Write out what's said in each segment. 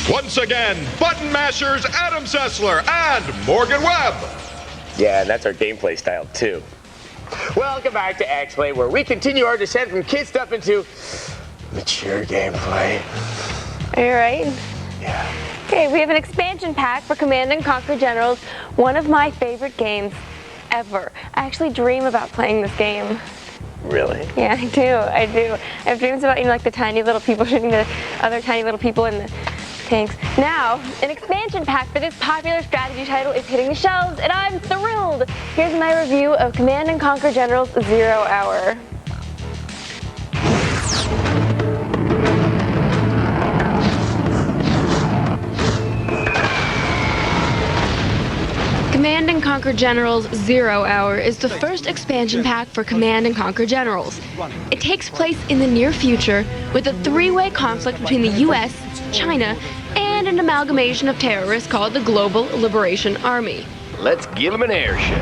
Once again, button mashers Adam Sessler and Morgan Webb. Yeah, and that's our gameplay style, too. Welcome back to X-Play, where we continue our descent from kid stuff into mature gameplay. Are you right? Yeah. Okay, we have an expansion pack for Command & Conquer Generals, one of my favorite games ever. I actually dream about playing this game. Really? Yeah, I do. I have dreams about, like the tiny little people shooting the other tiny little people in the tanks. Now, an expansion pack for this popular strategy title is hitting the shelves, and I'm thrilled! Here's my review of Command & Conquer Generals 0 Hour. Command & Conquer Generals 0 Hour is the first expansion pack for Command & Conquer Generals. It takes place in the near future with a three-way conflict between the US, China, and an amalgamation of terrorists called the Global Liberation Army. Let's give them an airship.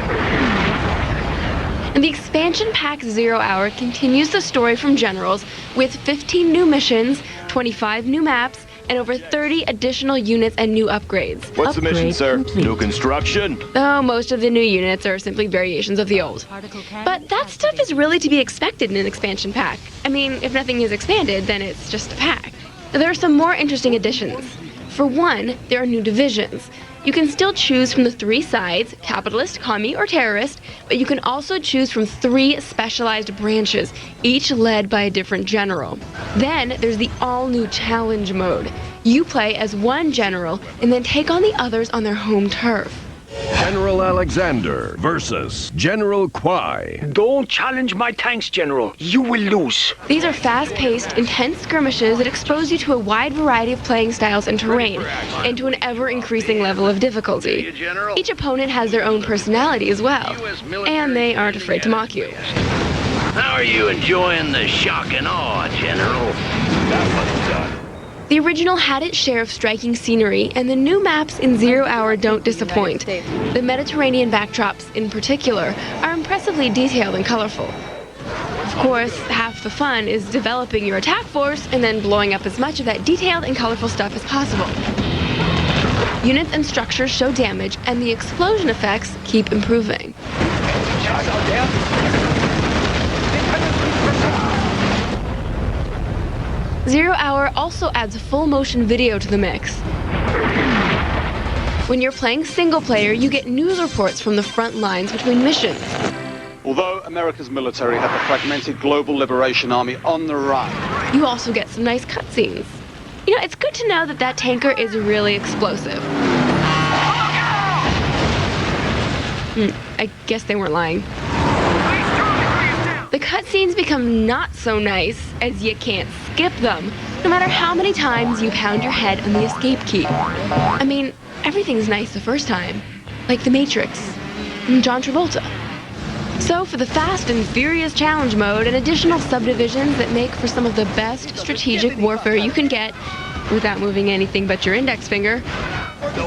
And the expansion pack 0 Hour continues the story from Generals with 15 new missions, 25 new maps, and over 30 additional units and new upgrades. What's the mission, sir? New construction? Oh, most of the new units are simply variations of the old. But that stuff is really to be expected in an expansion pack. I mean, if nothing is expanded, then it's just a pack. There are some more interesting additions. For one, there are new divisions. You can still choose from the three sides, capitalist, commie, or terrorist, but you can also choose from 3 specialized branches, each led by a different general. Then there's the all-new challenge mode. You play as one general and then take on the others on their home turf. General Alexander versus General Kwai. Don't challenge my tanks, General. You will lose. These are fast-paced, intense skirmishes that expose you to a wide variety of playing styles and terrain, and to an ever-increasing level of difficulty. Each opponent has their own personality as well, and they aren't afraid to mock you. How are you enjoying the shock and awe, General? The original had its share of striking scenery, and the new maps in 0 Hour don't disappoint. The Mediterranean backdrops, in particular, are impressively detailed and colorful. Of course, half the fun is developing your attack force and then blowing up as much of that detailed and colorful stuff as possible. Units and structures show damage, and the explosion effects keep improving. 0 Hour also adds full motion video to the mix. When you're playing single player, you get news reports from the front lines between missions. Although America's military had the fragmented Global Liberation Army on the run, You also get some nice cutscenes. You know, it's good to know that that tanker is really explosive. I guess they weren't lying. The cutscenes become not so nice as you can't skip them, no matter how many times you pound your head on the escape key. I mean, everything's nice the first time, like The Matrix and John Travolta. So for the Fast and Furious Challenge mode and additional subdivisions that make for some of the best strategic warfare you can get without moving anything but your index finger,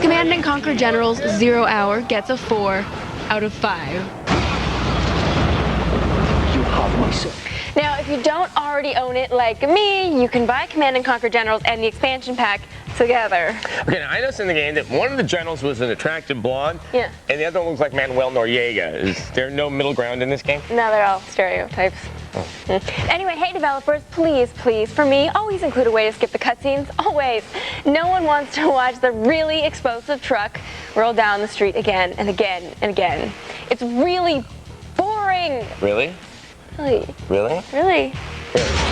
Command & Conquer Generals 0 Hour gets a 4 out of 5. Now, if you don't already own it like me, you can buy Command & Conquer Generals and the expansion pack together. Okay, now I noticed in the game that one of the generals was an attractive blonde, Yeah. and the other one looks like Manuel Noriega. Is there no middle ground in this game? No, they're all stereotypes. Anyway, hey developers, please, for me, always include a way to skip the cutscenes. Always. No one wants to watch the really explosive truck roll down the street again and again and again. It's really boring. Really? Really? Really? Really? Here.